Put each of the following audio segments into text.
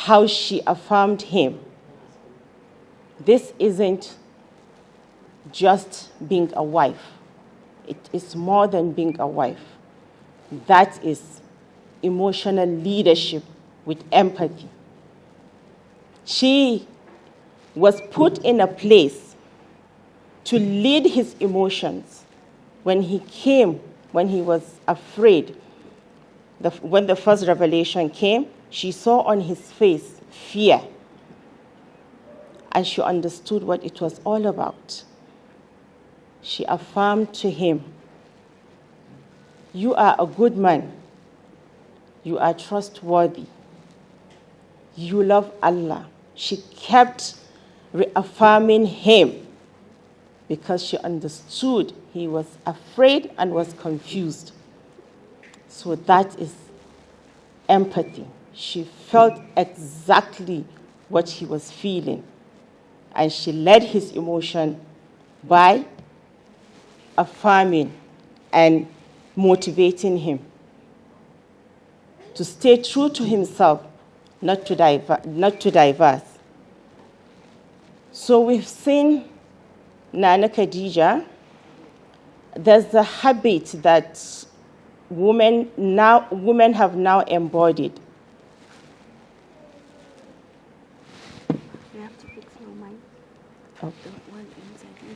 how she affirmed him. This isn't just being a wife. It is more than being a wife. That is emotional leadership with empathy. She was put in a place to lead his emotions when he came, when he was afraid. When the first revelation came, she saw on his face fear, and she understood what it was all about. She affirmed to him, "You are a good man. You are trustworthy. You love Allah." She kept reaffirming him because she understood he was afraid and was confused. So that is empathy. She felt exactly what he was feeling, and she led his emotion by affirming and motivating him to stay true to himself, not to diverse. So we've seen Nana Khadija. There's a habit that women have now embodied. You have to fix your mic. Okay. The one inside you.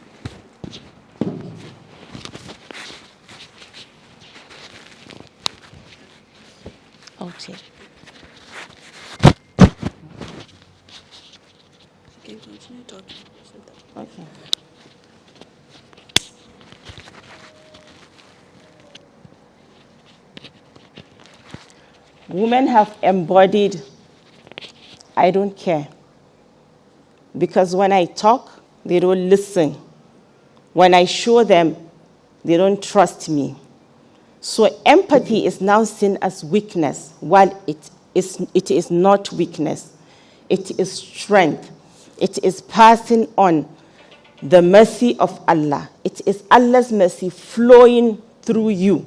Okay. You can continue talking. Okay. Women have embodied, "I don't care." Because when I talk, they don't listen. When I show them, they don't trust me. So empathy is now seen as weakness, while it is not weakness. It is strength. It is passing on the mercy of Allah. It is Allah's mercy flowing through you.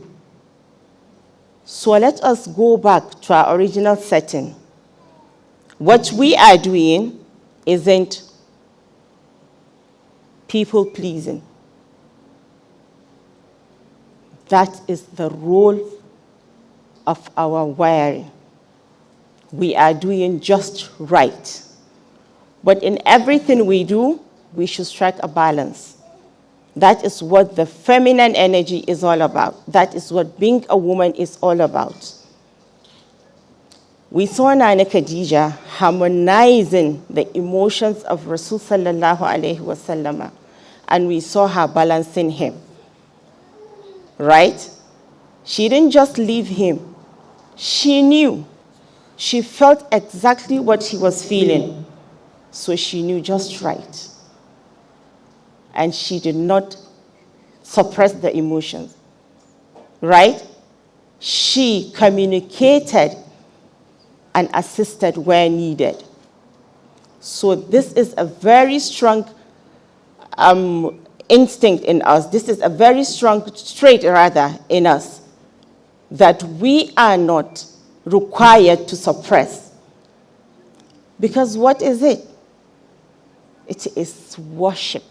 So let us go back to our original setting. What we are doing isn't people pleasing. That is the role of our wiring. We are doing just right. But in everything we do, we should strike a balance. That is what the feminine energy is all about. That is what being a woman is all about. We saw Nana Khadija harmonizing the emotions of Rasul sallallahu alaihi wasallam, and we saw her balancing him. Right? She didn't just leave him. She knew. She felt exactly what he was feeling. So she knew just right. And she did not suppress the emotions. Right? She communicated and assisted where needed. So this is a very strong instinct in us. This is a very strong trait, rather, in us, that we are not required to suppress. Because what is it? It is worship.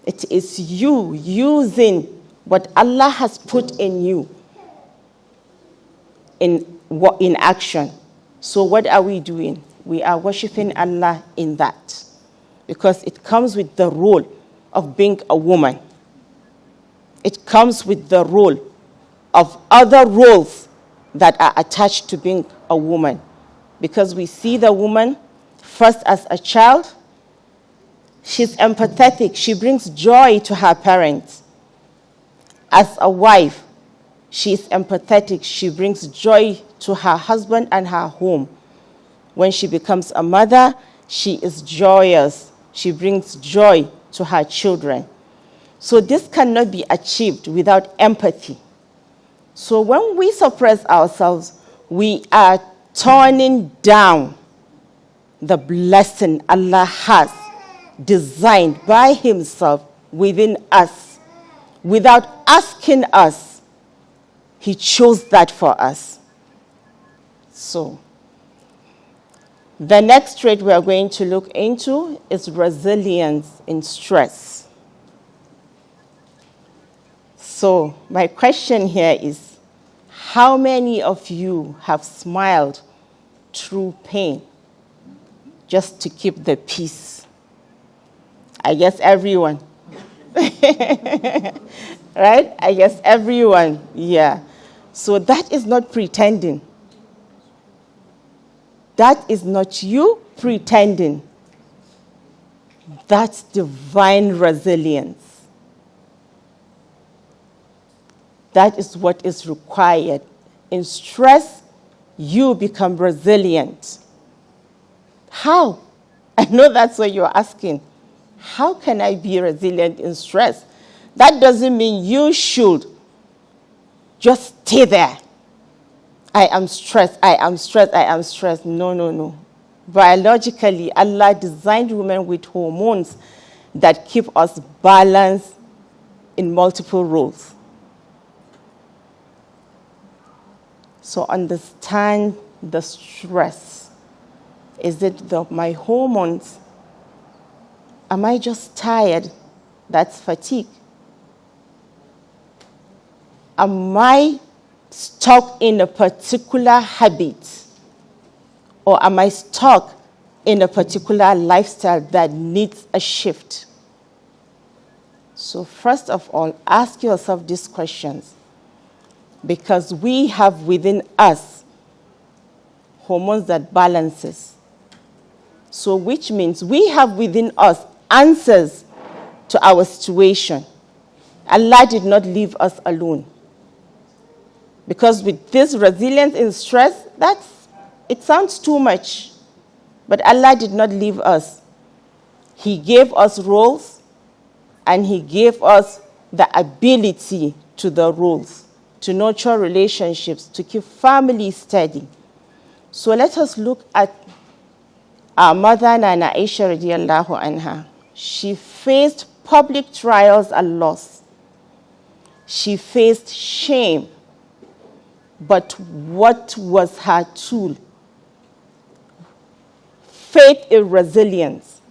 It is you using what Allah has put in you in action. So what are we doing? We are worshiping Allah in that, because it comes with the role of being a woman. It comes with the role of other roles that are attached to being a woman, because we see the woman first as a child. She's empathetic. She brings joy to her parents. As a wife, she's empathetic. She brings joy to her husband and her home. When she becomes a mother, she is joyous. She brings joy to her children. So this cannot be achieved without empathy. So when we suppress ourselves, we are turning down the blessing Allah has designed by himself within us. Without asking us, he chose that for us. So The next trait we are going to look into is resilience in stress. So my question here is, how many of you have smiled through pain just to keep the peace? I guess everyone. Right? I guess everyone, yeah. So that is not pretending. That is not you pretending. That's divine resilience. That is what is required. In stress, you become resilient. How? I know that's what you're asking. How can I be resilient in stress? That doesn't mean you should just stay there. I am stressed, I am stressed, I am stressed. No, no, no. Biologically, Allah designed women with hormones that keep us balanced in multiple roles. So understand the stress. Is it my hormones? Am I just tired? That's fatigue. Am I stuck in a particular habit? Or am I stuck in a particular lifestyle that needs a shift? So first of all, ask yourself these questions, because we have within us hormones that balances. So which means we have within us answers to our situation. Allah did not leave us alone. Because with this resilience in stress, it sounds too much. But Allah did not leave us. He gave us roles, and He gave us the ability to the roles, to nurture relationships, to keep family steady. So let us look at our mother, Nana Aisha radiallahu anha. She faced public trials and loss. She faced shame. But what was her tool? Faith in resilience.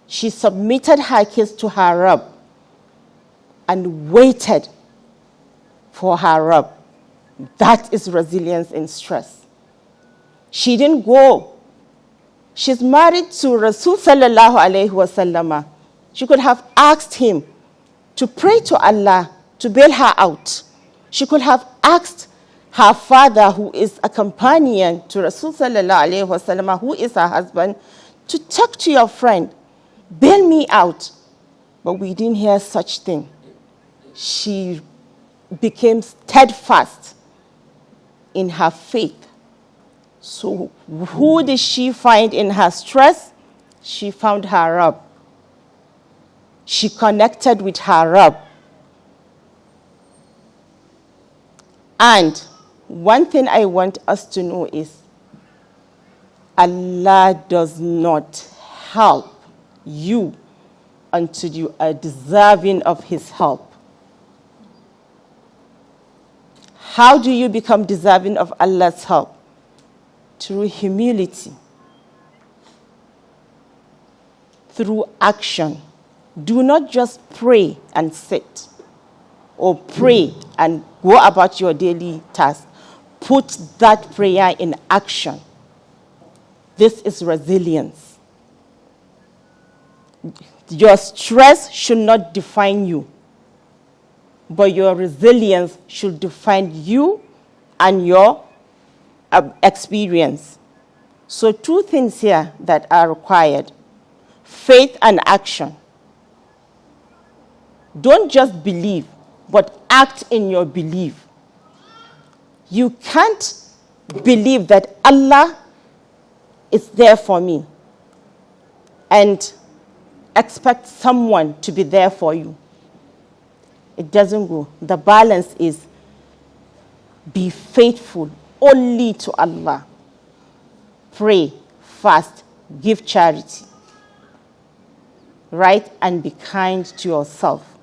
She submitted her case to her Rabb and waited for her Rabb. That is resilience in stress. She didn't go. She's married to Rasul sallallahu alayhi wasallam. She could have asked him to pray to Allah to bail her out. She could have asked her father, who is a companion to Rasul sallallahu alayhi wasallam, who is her husband, to talk to your friend, bail me out. But we didn't hear such thing. She became steadfast in her faith. So who did she find in her stress? She found her Rabb. She connected with her Rabb. And one thing I want us to know is Allah does not help you until you are deserving of His help. How do you become deserving of Allah's help? Through humility, through action. Do not just pray and sit, or pray and go about your daily task. Put that prayer in action. This is resilience. Your stress should not define you, but your resilience should define you and your experience. So two things here that are required: faith and action. Don't just believe, but act in your belief. You can't believe that Allah is there for me and expect someone to be there for you. It doesn't go. The balance is be faithful only to Allah. Pray, fast, give charity. Right? And be kind to yourself.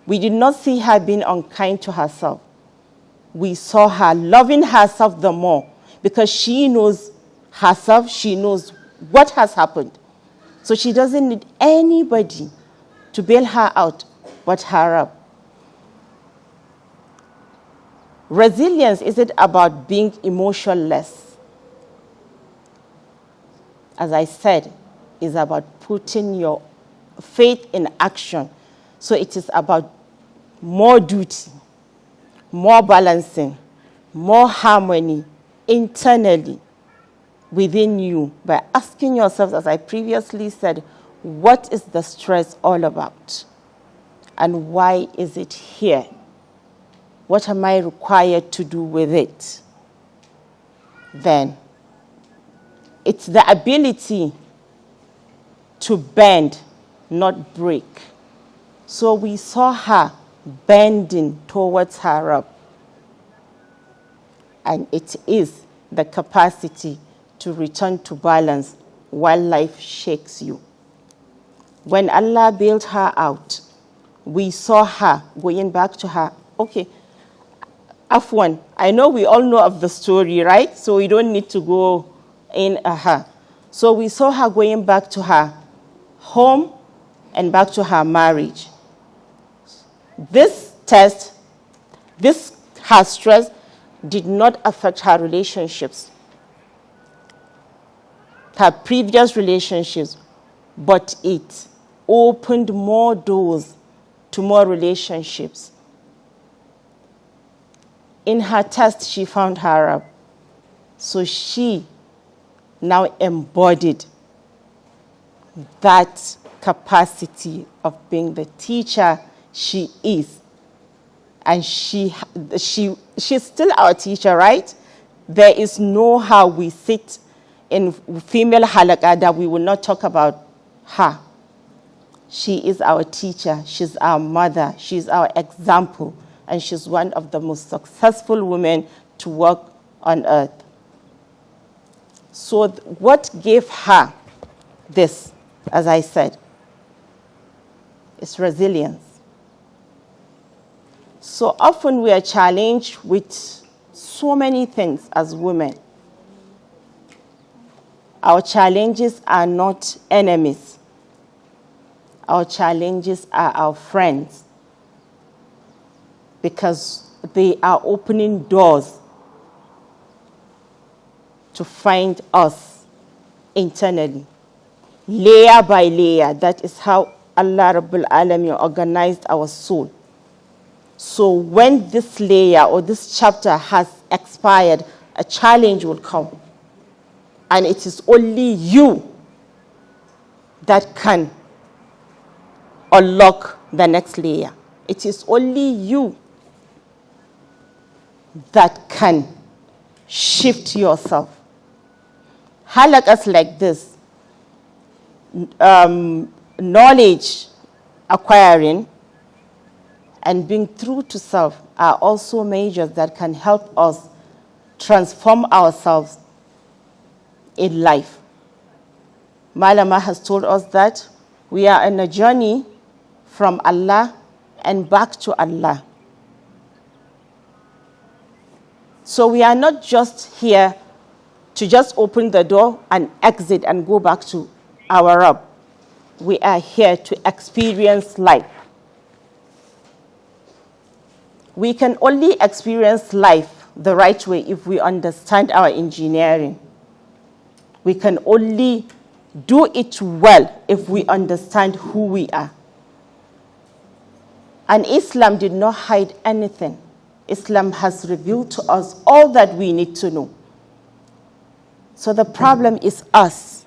We did not see her being unkind to herself. We saw her loving herself the more because she knows herself, she knows what has happened. So she doesn't need anybody to bail her out but her Rabb. Resilience isn't about being emotionless. As I said, it's about putting your faith in action. So it is about more duty, more balancing, more harmony internally within you by asking yourself, as I previously said, what is the stress all about? And why is it here? What am I required to do with it? Then it's the ability to bend, not break. So we saw her bending towards her Rabb. And it is the capacity to return to balance while life shakes you. When Allah bailed her out, we saw her going back to her. Okay, Afwan, I know we all know of the story, right? So we don't need to go in her. So we saw her going back to her home and back to her marriage. This test, her stress, did not affect her relationships, her previous relationships, but it opened more doors to more relationships. In her test, she found her Rabb. So she now embodied that capacity of being the teacher she is. And she's still our teacher, right? There is no how we sit in female halaqah that we will not talk about her. She is our teacher, she's our mother, she's our example, and she's one of the most successful women to walk on earth. So what gave her this, as I said, is resilience. So often we are challenged with so many things as women. Our challenges are not enemies. Our challenges are our friends, because they are opening doors to find us internally, layer by layer. That is how Allah Rabbul Alamin organized our soul. So when this layer or this chapter has expired, a challenge will come. And it is only you that can unlock the next layer. It is only you that can shift yourself. Halakas like this, knowledge acquiring and being true to self are also measures that can help us transform ourselves in life. Malama has told us that we are on a journey from Allah and back to Allah. So we are not just here to just open the door and exit and go back to our Rabb. We are here to experience life. We can only experience life the right way if we understand our engineering. We can only do it well if we understand who we are. And Islam did not hide anything. Islam has revealed to us all that we need to know. So the problem is us.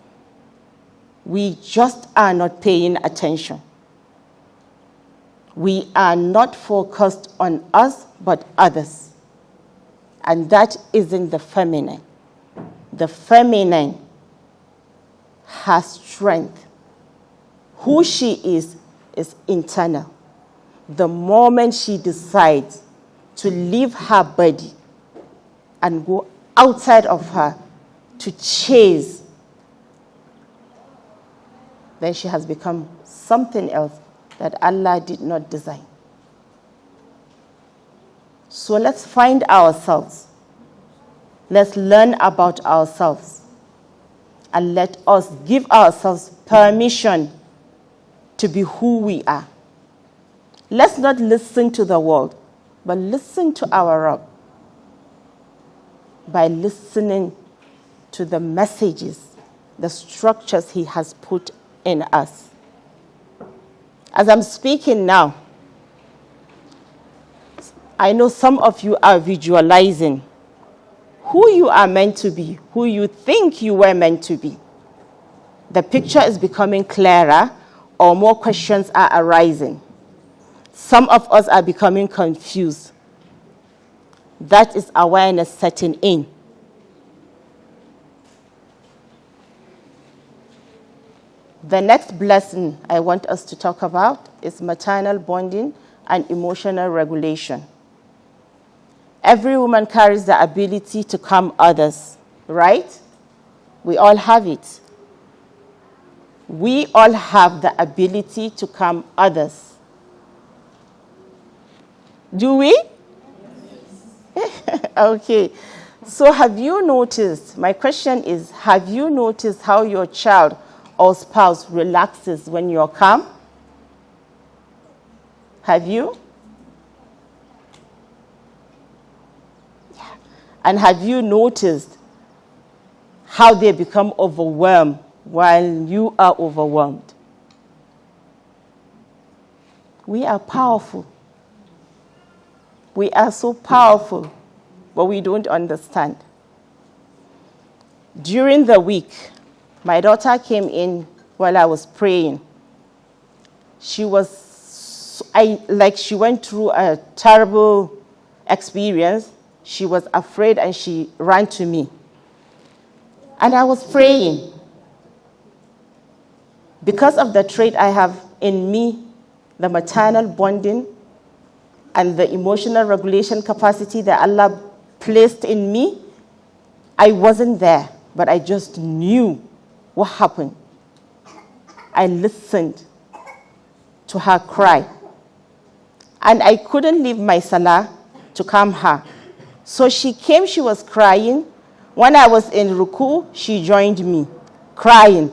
We just are not paying attention. We are not focused on us, but others. And that isn't the feminine. The feminine has strength. Who she is internal. The moment she decides to leave her body and go outside of her to chase, then she has become something else that Allah did not design. So let's find ourselves. Let's learn about ourselves. and let us give ourselves permission to be who we are. Let's not listen to the world, but listen to our Rabb by listening to the messages, the structures he has put in us. As I'm speaking now, I know some of you are visualizing who you are meant to be, who you think you were meant to be. The picture is becoming clearer, or more questions are arising. Some of us are becoming confused. That is awareness setting in. The next blessing I want us to talk about is maternal bonding and emotional regulation. Every woman carries the ability to calm others, right? We all have it. We all have the ability to calm others. Do we? Okay. So have you noticed, my question is, have you noticed how your child or spouse relaxes when you're calm? Have you? Yeah. And have you noticed how they become overwhelmed while you are overwhelmed? We are powerful. We are so powerful, but we don't understand. During the week, my daughter came in while I was praying. She went through a terrible experience. She was afraid and she ran to me. And I was praying. Because of the trait I have in me, the maternal bonding and the emotional regulation capacity that Allah placed in me, I wasn't there, but I just knew what happened. I listened to her cry. And I couldn't leave my salah to calm her. So she came, she was crying. When I was in ruku, she joined me, crying.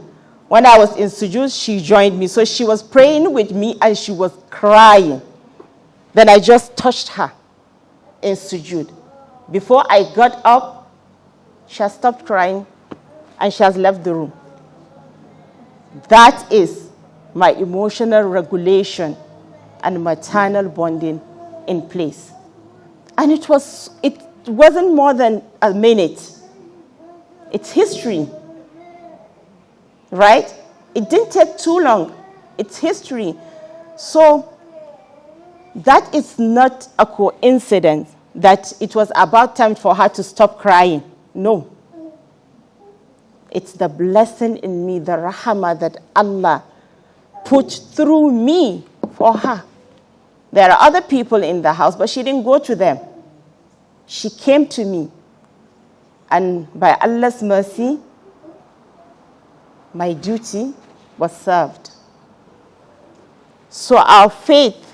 When I was in sujood, she joined me. So she was praying with me and she was crying. Then I just touched her in sujood. Before I got up, she has stopped crying and she has left the room. That is my emotional regulation and maternal bonding in place. And it wasn't more than a minute. It's history, right? It didn't take too long. It's history. So that is not a coincidence that it was about time for her to stop crying. No. It's the blessing in me, the rahmah that Allah put through me for her. There are other people in the house, but she didn't go to them. She came to me. And by Allah's mercy, my duty was served. So our faith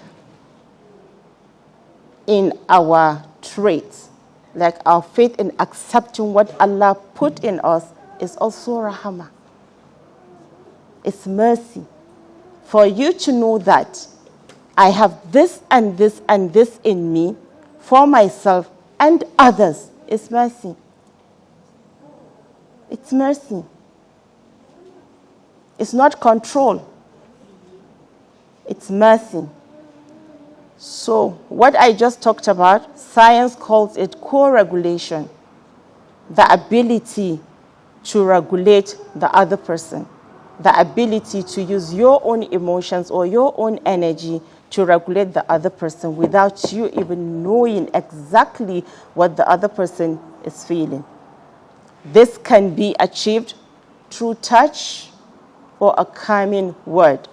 in our traits, like our faith in accepting what Allah put in us, is also rahmah. It's mercy. For you to know that I have this and this and this in me for myself and others is mercy. It's mercy. It's not control. It's mercy. So what I just talked about, science calls it co-regulation, the ability to regulate the other person, the ability to use your own emotions or your own energy to regulate the other person without you even knowing exactly what the other person is feeling. This can be achieved through touch or a calming word.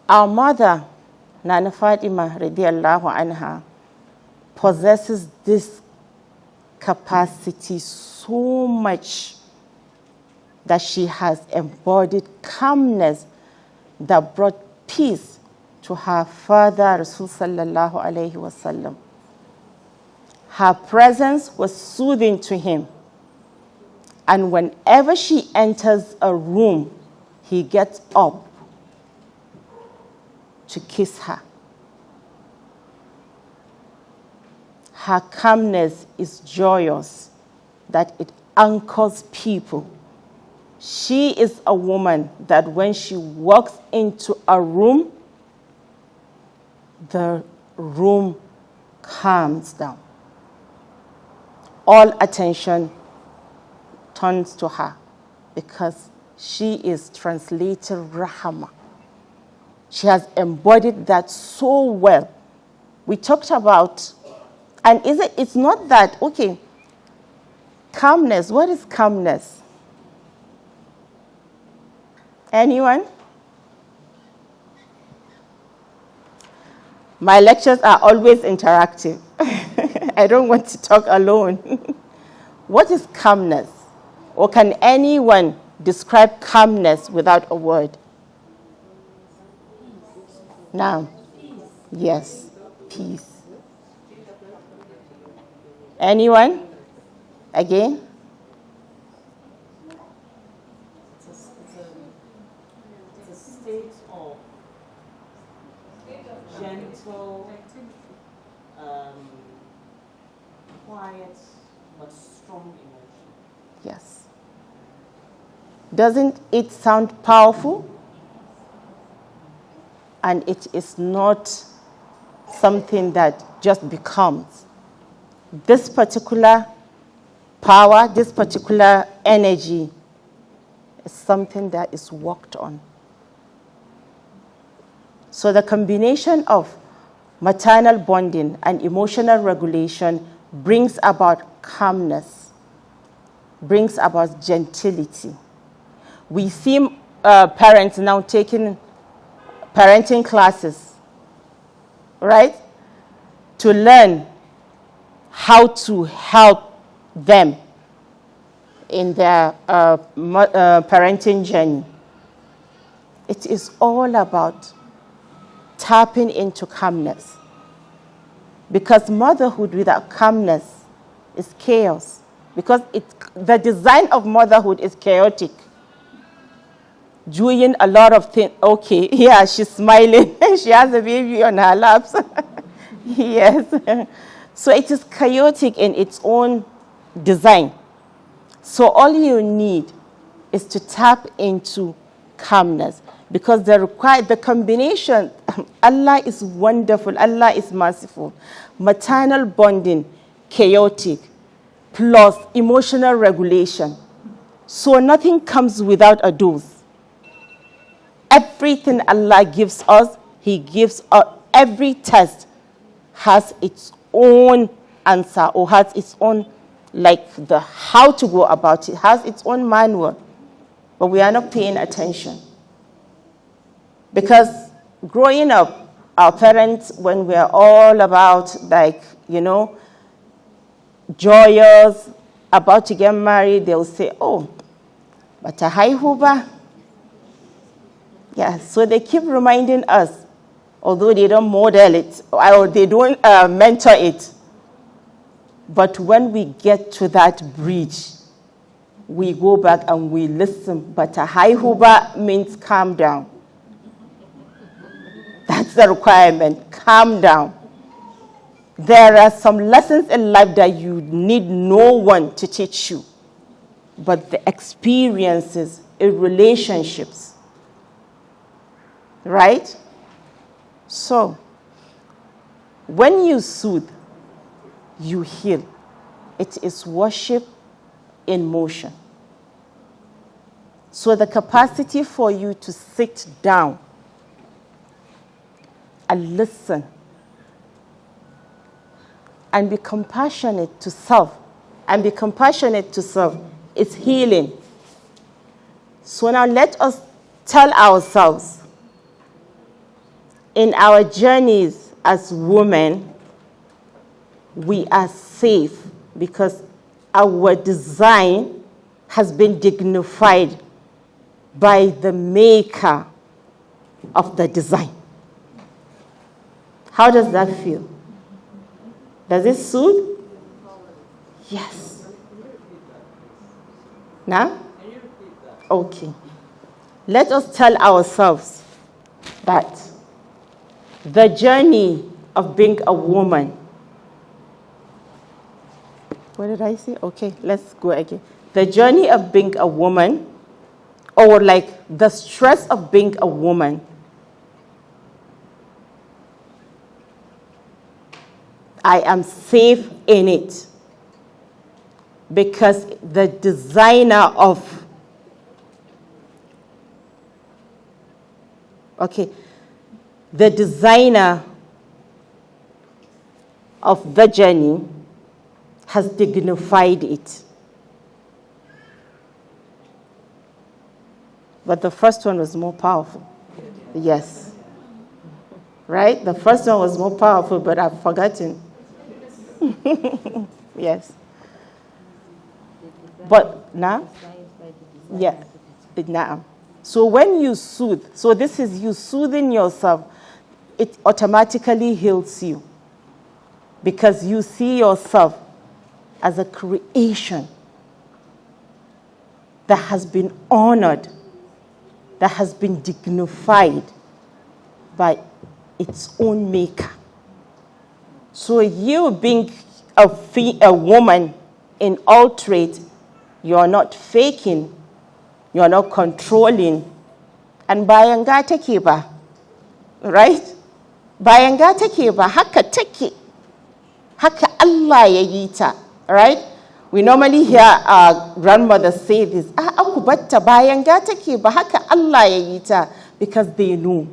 Our mother, Nana Fatima radiallahu anha, possesses this capacity so much that she has embodied calmness that brought peace to her father, Rasul sallallahu alayhi wasallam. Her presence was soothing to him. And whenever she enters a room, he gets up to kiss her. Her calmness is joyous, that it anchors people. She is a woman that when she walks into a room, the room calms down. All attention turns to her because she is translating Rahama. She has embodied that so well. We talked about, and it's not that, okay, calmness, what is calmness? Anyone? My lectures are always interactive. I don't want to talk alone. What is calmness? Or can anyone describe calmness without a word? Now, yes, peace. Anyone? Again? It's a state of gentle, quiet, but strong emotion. Yes. Doesn't it sound powerful? And it is not something that just becomes. This particular power, this particular energy is something that is worked on. So the combination of maternal bonding and emotional regulation brings about calmness, brings about gentility. We see parents now taking parenting classes, right? To learn how to help them in their parenting journey. It is all about tapping into calmness. Because motherhood without calmness is chaos. Because the design of motherhood is chaotic. Doing a lot of things. Okay, yeah, she's smiling. She has a baby on her laps. Yes. So it is chaotic in its own design. So all you need is to tap into calmness. Because the combination, Allah is wonderful, Allah is merciful. Maternal bonding, chaotic, plus emotional regulation. So nothing comes without a dose. Everything Allah gives us, He gives us. Every test has its own answer or has its own, like the how to go about it, has its own manual. But we are not paying attention. Because growing up, our parents, when we're all about, like, joyous, about to get married, they'll say, oh, but a haihuba. Yeah, so they keep reminding us, although they don't model it, or they don't mentor it. But when we get to that bridge, we go back and we listen. But a haihuba means calm down. That's the requirement. Calm down. There are some lessons in life that you need no one to teach you. But the experiences in relationships. Right? So, when you soothe, you heal. It is worship in motion. So the capacity for you to sit down and listen and be compassionate to self is healing. So now let us tell ourselves, in our journeys as women, we are safe because our design has been dignified by the maker of the design. How does that feel? Does it soothe? Yes. Now? Okay. Let us tell ourselves that the journey of being a woman. What did I say? Okay, let's go again. The journey of being a woman, or like the stress of being a woman, I am safe in it because the designer of the designer of the journey has dignified it. But the first one was more powerful. Yes. Right? The first one was more powerful, but I've forgotten. Yes. But now? Yeah. Now. So when you soothe, so this is you soothing yourself, it automatically heals you because you see yourself as a creation that has been honored, that has been dignified by its own maker. So you being a woman in all traits, you're not faking, you're not controlling, and bayan ga take ba, right? Bayan ga take ba, haka take, haka Allah ya yi ta, right? We normally hear our grandmothers say this, aku batta bayan ga take ba, haka Allah ya yi ta, because they know.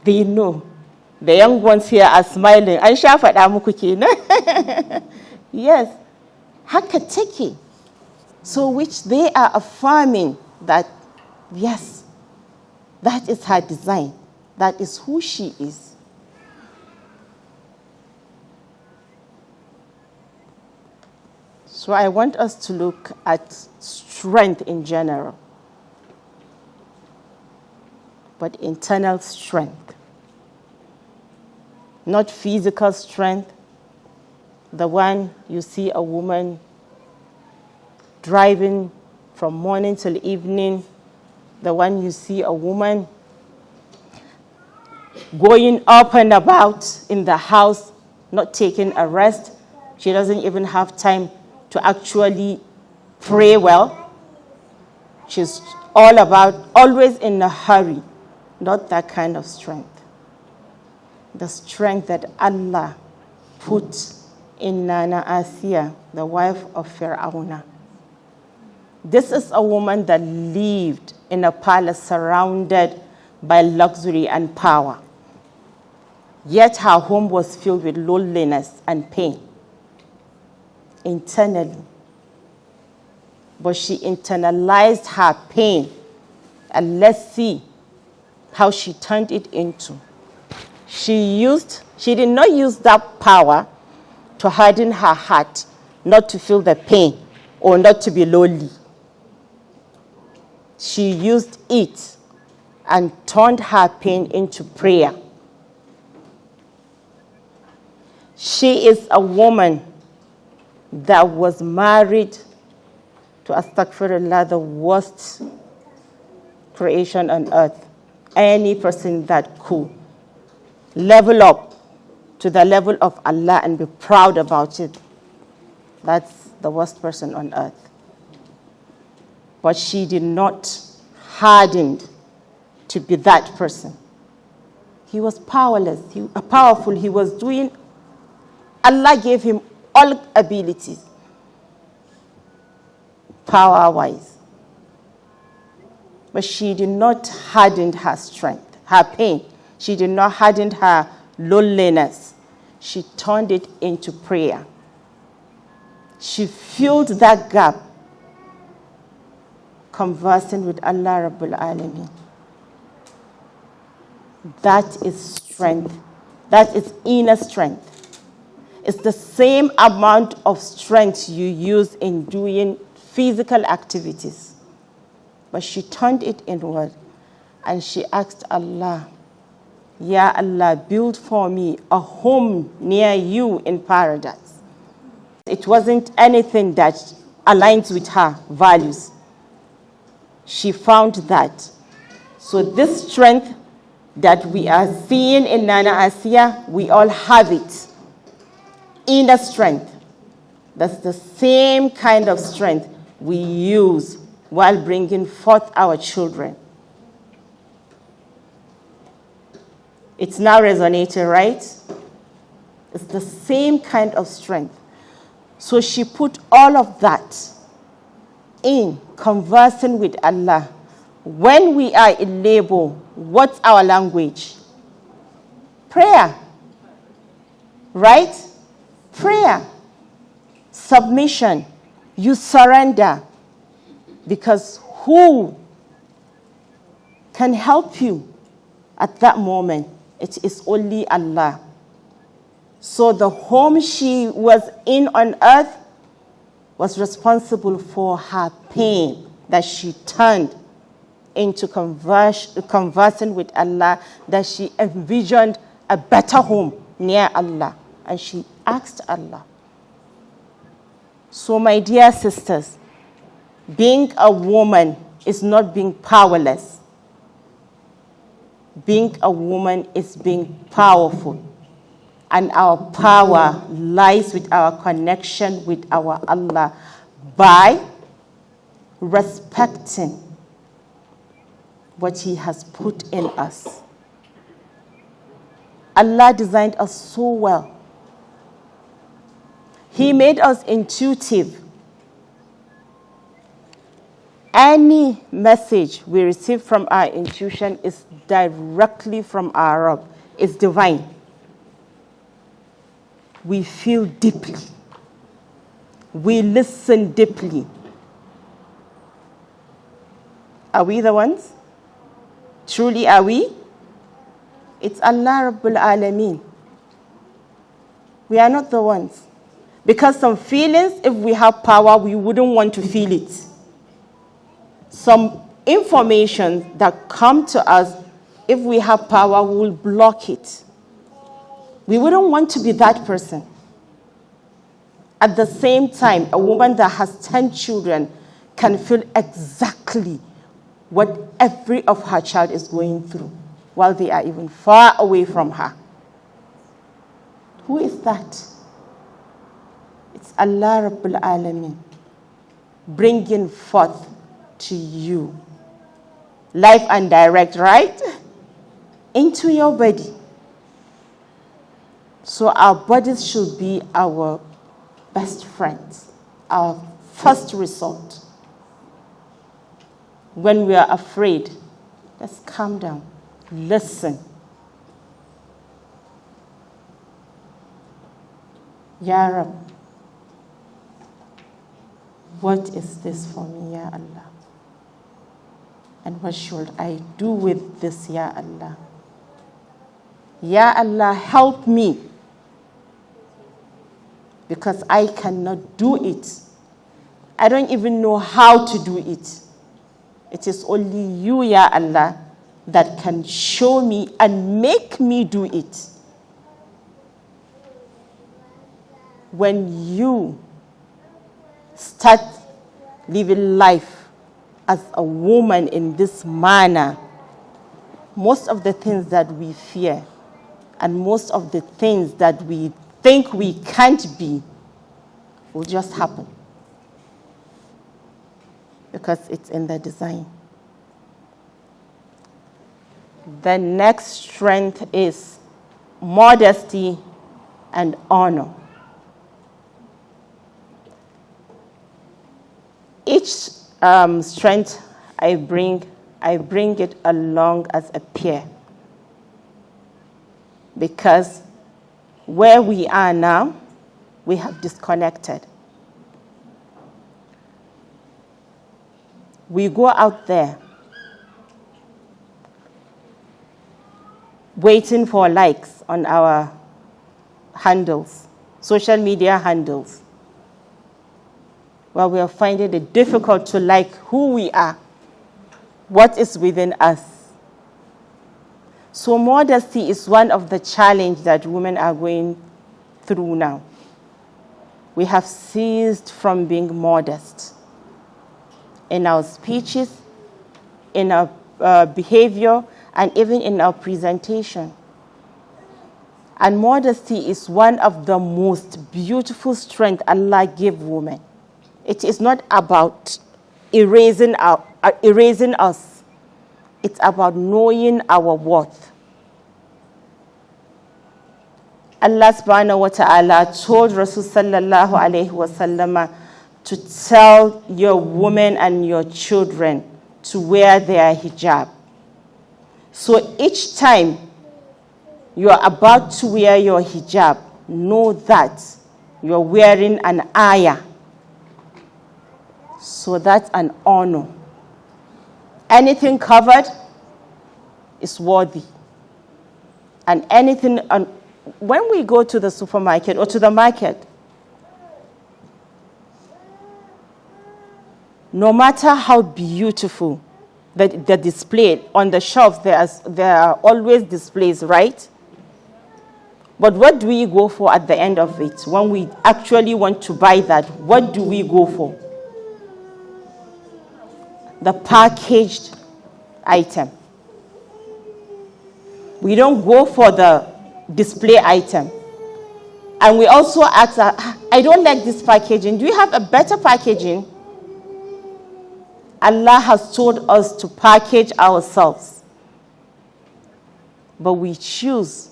They know. The young ones here are smiling. An sha faɗa muku kenan. Yes, haka take. So which they are affirming that, yes, that is her design. That is who she is. So I want us to look at strength in general, but internal strength. Not physical strength, the one you see a woman driving from morning till evening, the one you see a woman going up and about in the house, not taking a rest. She doesn't even have time to actually pray well. She's all about, always in a hurry. Not that kind of strength. The strength that Allah put in Nana Asiya, the wife of Fir'auna. This is a woman that lived in a palace surrounded by luxury and power. Yet her home was filled with loneliness and pain internally. But she internalized her pain, and let's see how she turned it into. She did not use that power to harden her heart, not to feel the pain or not to be lonely. She used it and turned her pain into prayer. She is a woman that was married to, astaghfirullah, the worst creation on earth. Any person that could level up to the level of Allah and be proud about it, that's the worst person on earth. But she did not harden to be that person. He was powerless, powerful. He was doing, Allah gave him all abilities, power-wise. But she did not harden her strength, her pain. She did not harden her loneliness. She turned it into prayer. She filled that gap, conversing with Allah Rabbul Alameen. That is strength. That is inner strength. It's the same amount of strength you use in doing physical activities. But she turned it inward and she asked Allah, Ya Allah, build for me a home near you in paradise. It wasn't anything that aligns with her values. She found that. So this strength that we are seeing in Nana Asiya, we all have it. Inner strength. That's the same kind of strength we use while bringing forth our children. It's now resonating, right? It's the same kind of strength. So she put all of that in conversing with Allah. When we are in labor, what's our language? Prayer. Right? Prayer. Submission. You surrender. Because who can help you at that moment? It is only Allah. So the home she was in on earth was responsible for her pain that she turned into conversing with Allah, that she envisioned a better home near Allah. And she asked Allah. So my dear sisters, being a woman is not being powerless. Being a woman is being powerful. And our power lies with our connection with our Allah by respecting what He has put in us. Allah designed us so well. He made us intuitive. Any message we receive from our intuition is directly from our Rabb. It's divine. We feel deeply. We listen deeply. Are we the ones? Truly are we? It's Allah Rabbul Alameen. We are not the ones. Because some feelings, if we have power, we wouldn't want to feel it. Some information that come to us, if we have power, we will block it. We wouldn't want to be that person. At the same time, a woman that has 10 children can feel exactly what every of her child is going through while they are even far away from her. Who is that? It's Allah Rabbul Alameen bringing forth to you life and direct, right? Into your body. So our bodies should be our best friends, our first resort. When we are afraid, let's calm down, listen. Ya Rab, what is this for me, Ya Allah? And what should I do with this, Ya Allah? Ya Allah, help me. Because I cannot do it. I don't even know how to do it. It is only you, Ya Allah, that can show me and make me do it. When you start living life as a woman in this manner, most of the things that we fear and most of the things that we think we can't be will just happen because it's in the design. The next strength is modesty and honor. Each strength I bring it along as a pair, because where we are now, we have disconnected. We go out there waiting for likes on our handles, social media handles. Well, we are finding it difficult to like who we are, what is within us. So modesty is one of the challenges that women are going through now. we have ceased from being modest in our speeches, in our behavior, and even in our presentation. And modesty is one of the most beautiful strengths Allah gave women. It is not about erasing us. It's about knowing our worth. Allah subhanahu wa ta'ala told Rasul sallallahu alayhi wa sallam to tell your women and your children to wear their hijab. So each time you are about to wear your hijab, know that you're wearing an ayah. So that's an honor. Anything covered is worthy. And anything, when we go to the supermarket or to the market, no matter how beautiful the display on the shelves, there are always displays, right? But what do we go for at the end of it? When we actually want to buy that, what do we go for? The packaged item. We don't go for the display item. And we also ask, I don't like this packaging. Do you have a better packaging? Allah has told us to package ourselves. But we choose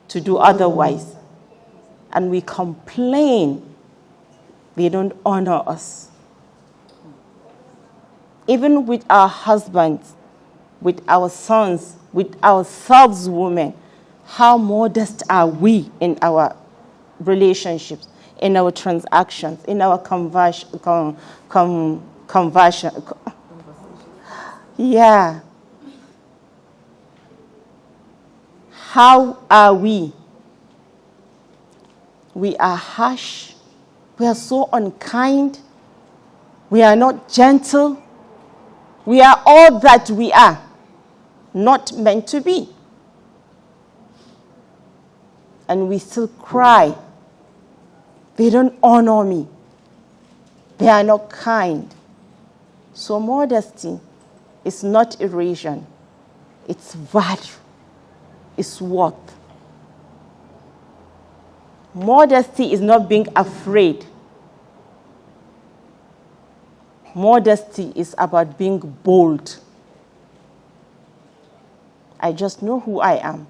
to do otherwise. And we complain they don't honor us. Even with our husbands, with our sons, with ourselves women, how modest are we in our relationships, in our transactions, in our conversion? Yeah. How are we? We are harsh. We are so unkind. We are not gentle. We are all that we are, not meant to be. And we still cry. They don't honor me. They are not kind. So modesty is not erosion. It's value. It's worth. Modesty is not being afraid. Modesty is about being bold. I just know who I am.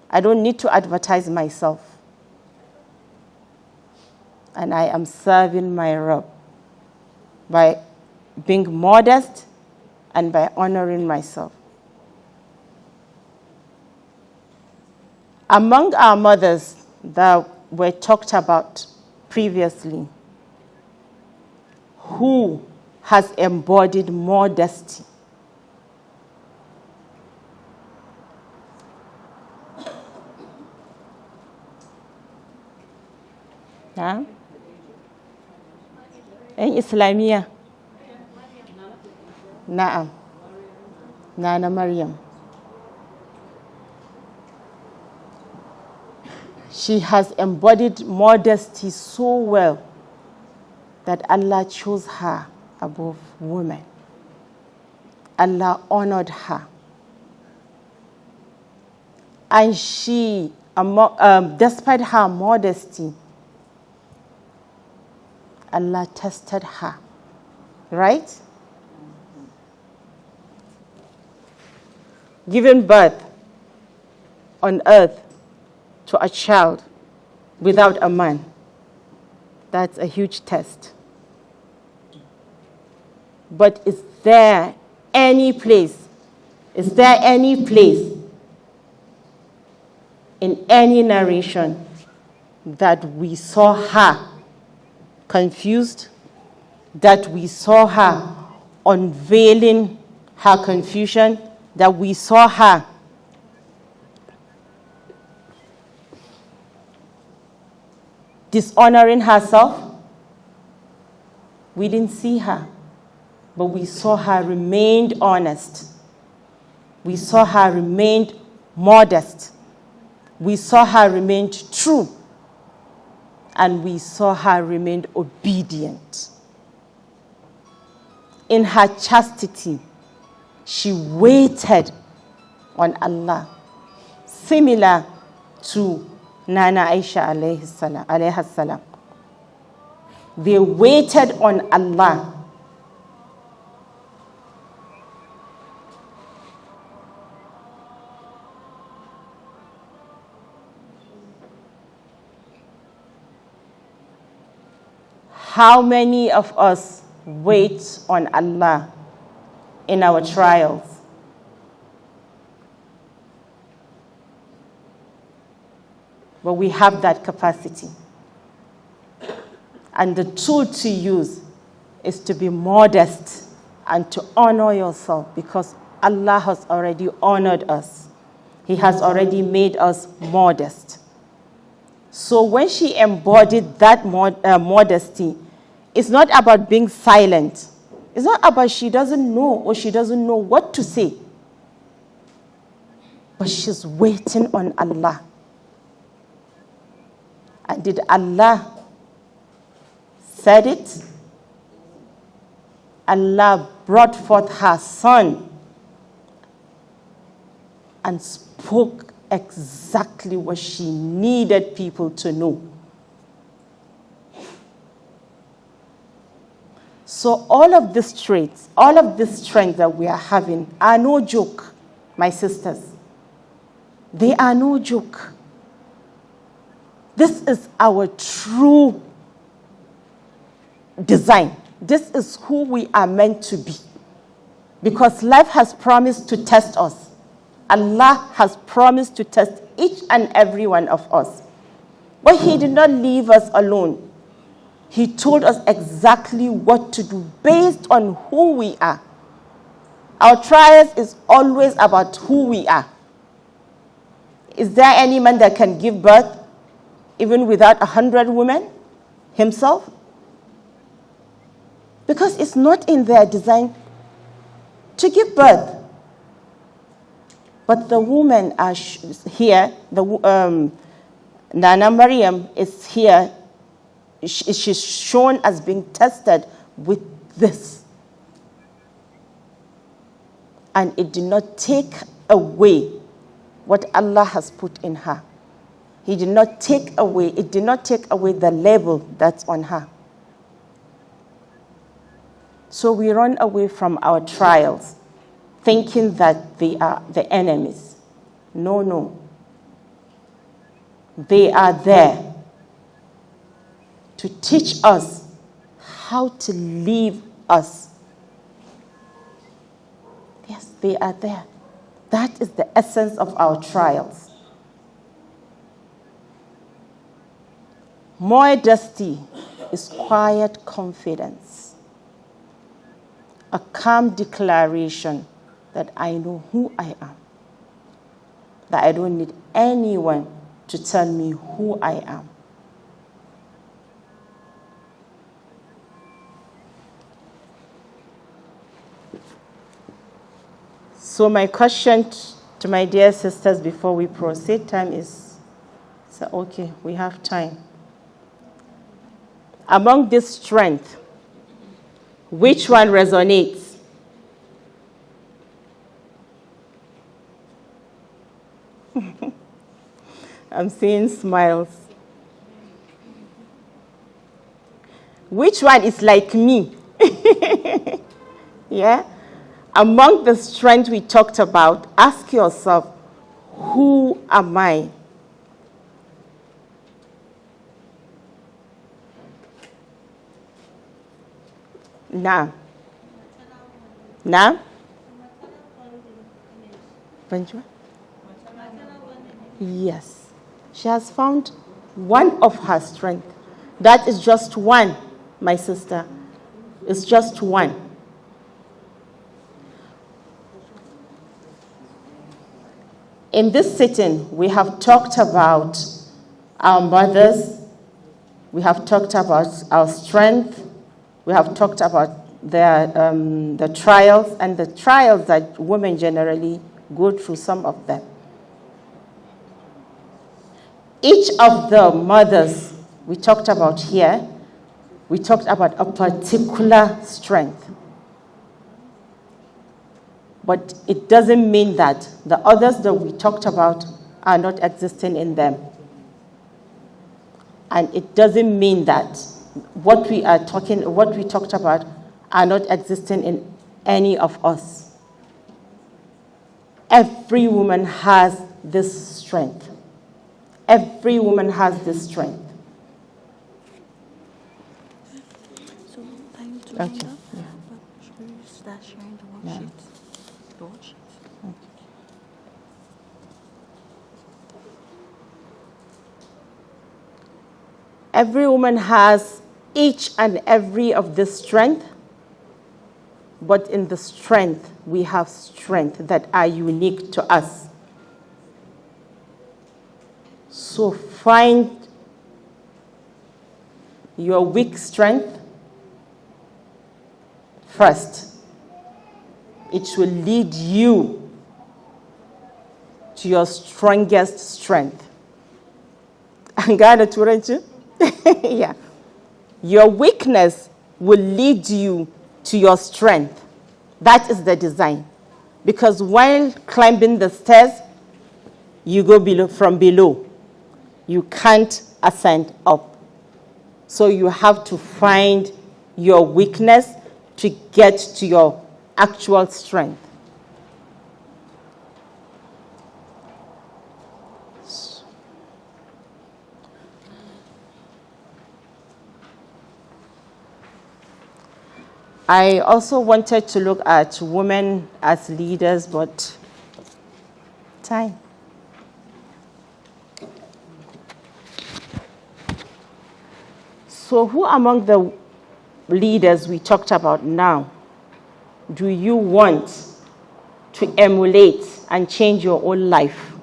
I don't need to advertise myself. And I am serving my Rabb by being modest and by honoring myself. Among our mothers that were talked about previously, who has embodied modesty? Huh? ‘Yan Islamiyya? Na'am. Nana Maryam. She has embodied modesty so well that Allah chose her above women. Allah honored her. And she, despite her modesty, Allah tested her. Right? Giving birth on earth to a child without a man, that's a huge test. But is there any place in any narration that we saw her confused, that we saw her unveiling her confusion, that we saw her dishonoring herself? We didn't see her, but we saw her remained honest. We saw her remained modest. We saw her remained true. and we saw her remain obedient. In her chastity, she waited on Allah, similar to Nana Aisha alayhi salam. They waited on Allah. How many of us wait on Allah in our trials? But we have that capacity. And the tool to use is to be modest and to honor yourself, because Allah has already honored us. He has already made us modest. So when she embodied that modesty, it's not about being silent. It's not about she doesn't know or she doesn't know what to say. But she's waiting on Allah. And did Allah said it? Allah brought forth her son and spoke exactly what she needed people to know. So all of these traits, all of these strengths that we are having are no joke, my sisters. They are no joke. This is our true design. This is who we are meant to be. Because life has promised to test us. Allah has promised to test each and every one of us. But He did not leave us alone. He told us exactly what to do based on who we are. Our trials is always about who we are. Is there any man that can give birth even without 100 women himself? Because it's not in their design to give birth. But the women are here, Nana Maryam is here, she's shown as being tested with this. And it did not take away what Allah has put in her. It did not take away the label that's on her. So we run away from our trials, thinking that they are the enemies. No. They are there to teach us how to live us. Yes, they are there. That is the essence of our trials. Modesty is quiet confidence, a calm declaration that I know who I am, that I don't need anyone to tell me who I am. So my question to my dear sisters before we proceed, time is, so okay, we have time. Among this strength, which one resonates? I'm seeing smiles. Which one is like me? Yeah? Among the strength we talked about, ask yourself, who am I? Now. Bonjour. Yes. She has found one of her strengths. That is just one, my sister. It's just one. In this sitting, we have talked about our mothers. We have talked about our strength. We have talked about the trials and the trials that women generally go through, some of them. Each of the mothers we talked about here, we talked about a particular strength. But it doesn't mean that the others that we talked about are not existing in them. And it doesn't mean that what we talked about are not existing in any of us. Every woman has this strength. Every woman has this strength. So, time to Okay. round up. Should we start sharing the worksheet? The worksheet. Every woman has each and every of this strength, but in the strength, we have strength that are unique to us. So find your weak strength first. It will lead you to your strongest strength. An gane turanci? Yeah. Your weakness will lead you to your strength. That is the design. Because while climbing the stairs, you go from below. You can't ascend up. So you have to find your weakness to get to your actual strength. I also wanted to look at women as leaders, but time. So who among the leaders we talked about now do you want to emulate and change your own life?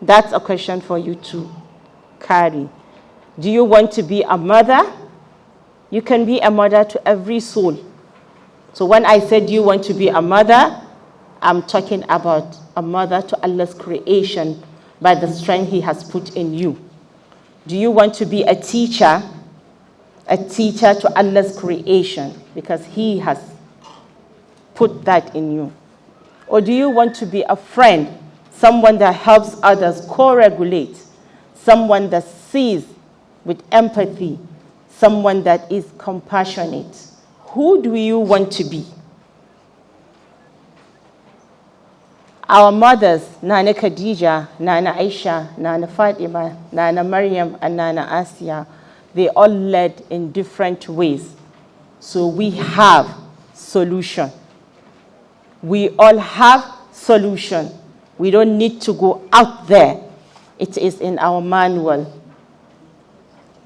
That's a question for you to carry. Do you want to be a mother? You can be a mother to every soul. So when I said you want to be a mother, I'm talking about a mother to Allah's creation by the strength He has put in you. Do you want to be a teacher to Allah's creation because He has put that in you? Or do you want to be a friend, someone that helps others co-regulate, someone that sees with empathy, someone that is compassionate? Who do you want to be? Our mothers, Nana Khadija, Nana Aisha, Nana Fatima, Nana Maryam, and Nana Asiya, they all led in different ways. So we have solution. We all have solution. We don't need to go out there. It is in our manual.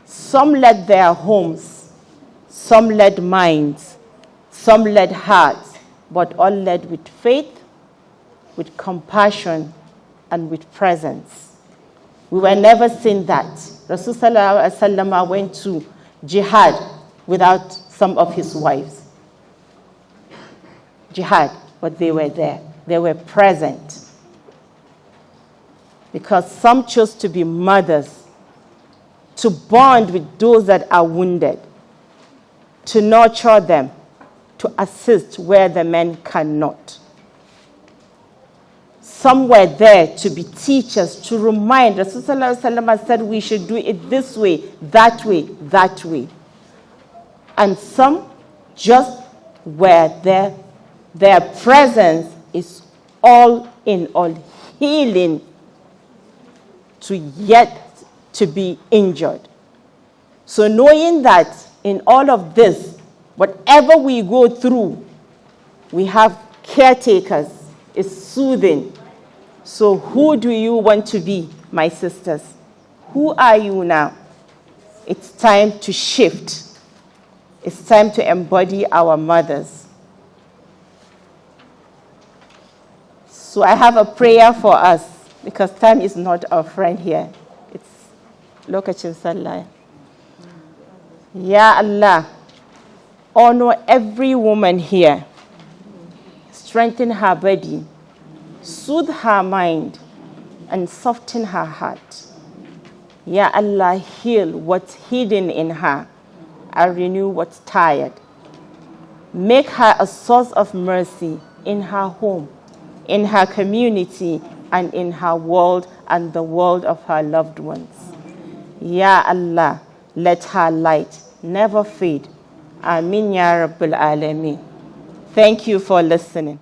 Some led their homes, some led minds, some led hearts, but all led with faith, with compassion, and with presence. We were never seen that. Rasulullah went to jihad without some of his wives. Jihad, but they were there. They were present. Because some chose to be mothers, to bond with those that are wounded, to nurture them, to assist where the men cannot. Some were there to be teachers, to remind. Rasulullah said we should do it this way, that way, that way. And some just were there. Their presence is all in all, healing to yet to be injured. So knowing that in all of this, whatever we go through, we have caretakers, it's soothing. So who do you want to be, my sisters? Who are you now? It's time to shift. It's time to embody our mothers. So I have a prayer for us, because time is not our friend here. It's lokacin sallah. Ya Allah, honor every woman here. Strengthen her body, soothe her mind, and soften her heart. Ya Allah, heal what's hidden in her and renew what's tired. Make her a source of mercy in her home, in her community, and in her world and the world of her loved ones. Ya Allah, let her light never fade. Amin Ya Rabbil Alameen. Thank you for listening.